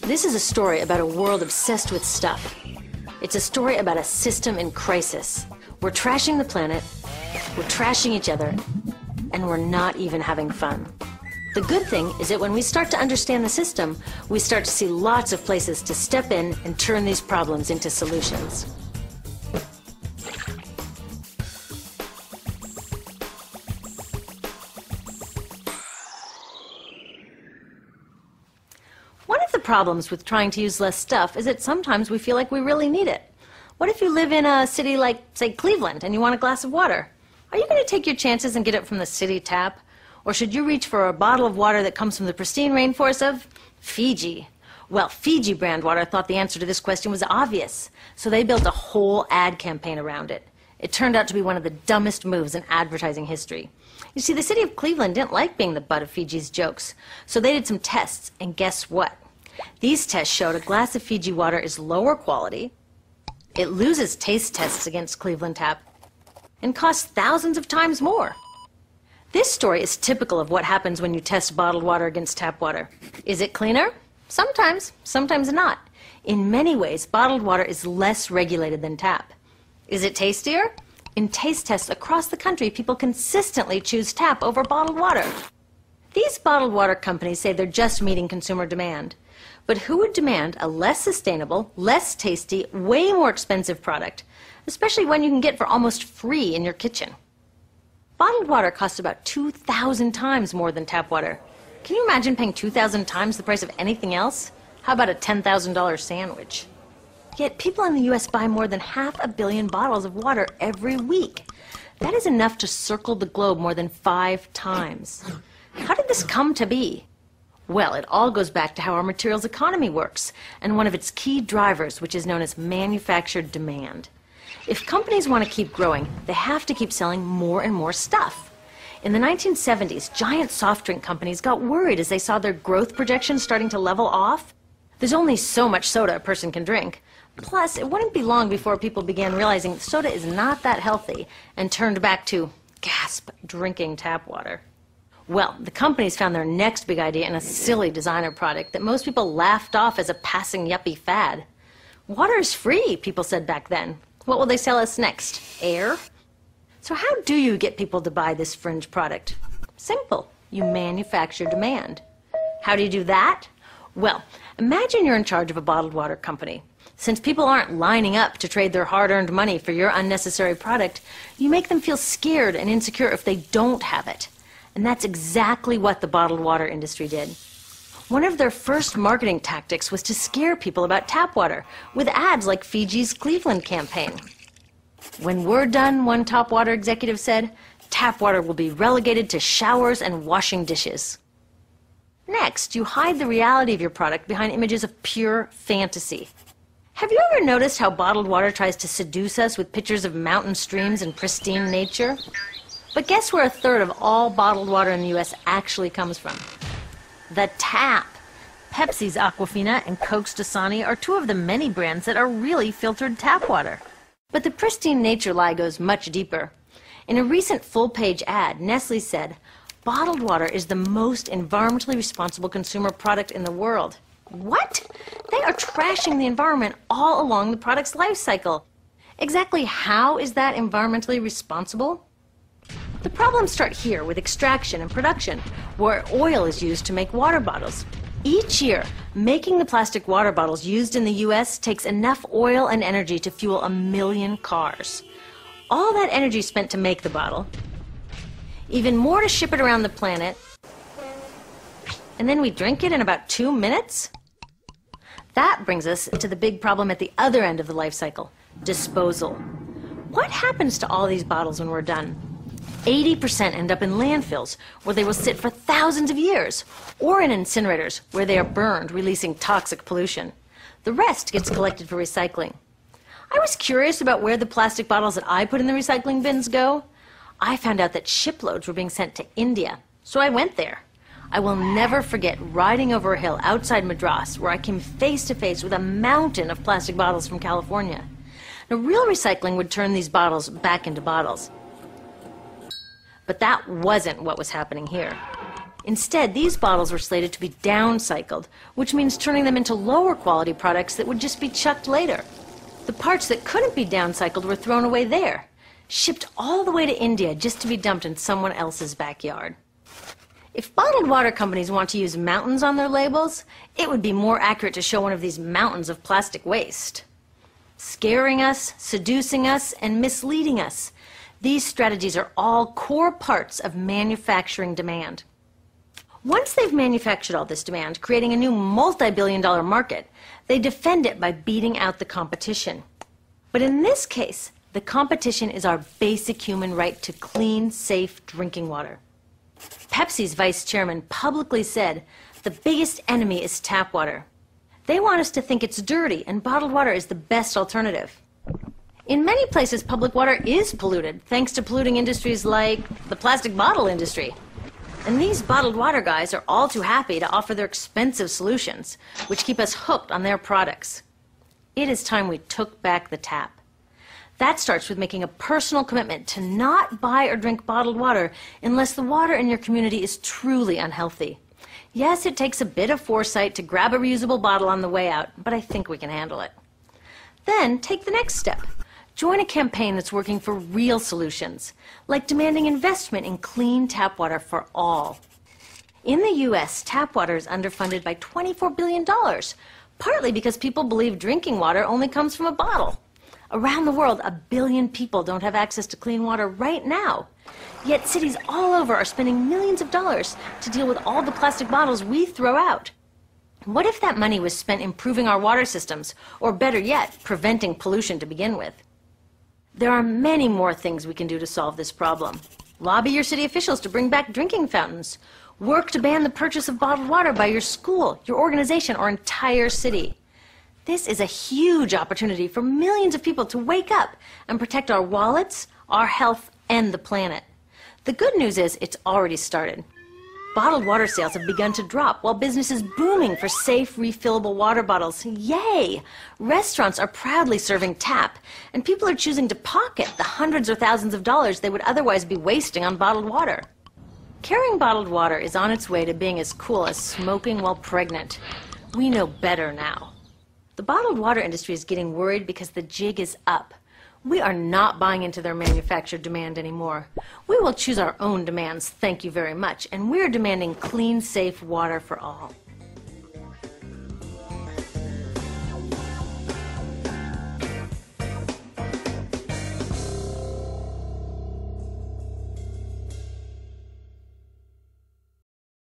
This is a story about a world obsessed with stuff. It's a story about a system in crisis. We're trashing the planet, we're trashing each other, and we're not even having fun. The good thing is that when we start to understand the system, we start to see lots of places to step in and turn these problems into solutions. One of the problems with trying to use less stuff is that sometimes we feel like we really need it. What if you live in a city like, say, Cleveland, and you want a glass of water? Are you going to take your chances and get it from the city tap? Or should you reach for a bottle of water that comes from the pristine rainforest of Fiji? Well, Fiji brand water thought the answer to this question was obvious, so they built a whole ad campaign around it. It turned out to be one of the dumbest moves in advertising history. You see, the city of Cleveland didn't like being the butt of Fiji's jokes, so they did some tests, and guess what? These tests showed a glass of Fiji water is lower quality, it loses taste tests against Cleveland Tap, and costs thousands of times more. This story is typical of what happens when you test bottled water against tap water. Is it cleaner? Sometimes, sometimes not. In many ways, bottled water is less regulated than tap. Is it tastier? In taste tests across the country, people consistently choose tap over bottled water. These bottled water companies say they're just meeting consumer demand. But who would demand a less sustainable, less tasty, way more expensive product, especially one you can get for almost free in your kitchen? Bottled water costs about 2,000 times more than tap water. Can you imagine paying 2,000 times the price of anything else? How about a $10,000 sandwich? Yet people in the U.S. buy more than 500 million bottles of water every week. That is enough to circle the globe more than 5 times. How did this come to be? Well, it all goes back to how our materials economy works, and one of its key drivers, which is known as manufactured demand. If companies want to keep growing, they have to keep selling more and more stuff. In the 1970s, giant soft drink companies got worried as they saw their growth projections starting to level off. There's only so much soda a person can drink. Plus, it wouldn't be long before people began realizing soda is not that healthy and turned back to, gasp, drinking tap water. Well, the companies found their next big idea in a silly designer product that most people laughed off as a passing yuppie fad. Water is free, people said back then. What will they sell us next? Air? So how do you get people to buy this fringe product? Simple. You manufacture demand. How do you do that? Well, imagine you're in charge of a bottled water company. Since people aren't lining up to trade their hard-earned money for your unnecessary product, you make them feel scared and insecure if they don't have it. And that's exactly what the bottled water industry did. One of their first marketing tactics was to scare people about tap water with ads like Fiji's Cleveland campaign. When we're done, one top water executive said, tap water will be relegated to showers and washing dishes. Next, you hide the reality of your product behind images of pure fantasy. Have you ever noticed how bottled water tries to seduce us with pictures of mountain streams and pristine nature? But guess where 1/3 of all bottled water in the U.S. actually comes from? The tap. Pepsi's Aquafina and Coke's Dasani are 2 of the many brands that are really filtered tap water. But the pristine nature lie goes much deeper. In a recent full-page ad, Nestle said, bottled water is the most environmentally responsible consumer product in the world. What? They are trashing the environment all along the product's life cycle. Exactly how is that environmentally responsible? The problems start here with extraction and production, where oil is used to make water bottles. Each year, making the plastic water bottles used in the U.S. takes enough oil and energy to fuel 1 million cars. All that energy spent to make the bottle, even more to ship it around the planet, and then we drink it in about 2 minutes? That brings us to the big problem at the other end of the life cycle, disposal. What happens to all these bottles when we're done? 80% end up in landfills, where they will sit for thousands of years, or in incinerators, where they are burned, releasing toxic pollution. The rest gets collected for recycling. I was curious about where the plastic bottles that I put in the recycling bins go. I found out that shiploads were being sent to India, so I went there. I will never forget riding over a hill outside Madras, where I came face to face with a mountain of plastic bottles from California. Now, real recycling would turn these bottles back into bottles. But that wasn't what was happening here. Instead, these bottles were slated to be downcycled, which means turning them into lower quality products that would just be chucked later. The parts that couldn't be downcycled were thrown away there, shipped all the way to India just to be dumped in someone else's backyard. If bottled water companies want to use mountains on their labels, it would be more accurate to show one of these mountains of plastic waste. Scaring us, seducing us, and misleading us. These strategies are all core parts of manufacturing demand. Once they've manufactured all this demand, creating a new multi-billion-dollar market, they defend it by beating out the competition. But in this case, the competition is our basic human right to clean, safe drinking water. Pepsi's vice chairman publicly said, "The biggest enemy is tap water." They want us to think it's dirty and bottled water is the best alternative. In many places, public water is polluted, thanks to polluting industries like the plastic bottle industry. And these bottled water guys are all too happy to offer their expensive solutions, which keep us hooked on their products. It is time we took back the tap. That starts with making a personal commitment to not buy or drink bottled water unless the water in your community is truly unhealthy. Yes, it takes a bit of foresight to grab a reusable bottle on the way out, but I think we can handle it. Then take the next step. Join a campaign that's working for real solutions, like demanding investment in clean tap water for all. In the U.S., tap water is underfunded by $24 billion, partly because people believe drinking water only comes from a bottle. Around the world, 1 billion people don't have access to clean water right now. Yet cities all over are spending millions of dollars to deal with all the plastic bottles we throw out. What if that money was spent improving our water systems, or better yet, preventing pollution to begin with? There are many more things we can do to solve this problem. Lobby your city officials to bring back drinking fountains. Work to ban the purchase of bottled water by your school, your organization, or entire city. This is a huge opportunity for millions of people to wake up and protect our wallets, our health, and the planet. The good news is it's already started. Bottled water sales have begun to drop while business is booming for safe, refillable water bottles. Yay! Restaurants are proudly serving tap, and people are choosing to pocket the hundreds or thousands of dollars they would otherwise be wasting on bottled water. Carrying bottled water is on its way to being as cool as smoking while pregnant. We know better now. The bottled water industry is getting worried because the jig is up. We are not buying into their manufactured demand anymore. We will choose our own demands, thank you very much, and we're demanding clean, safe water for all.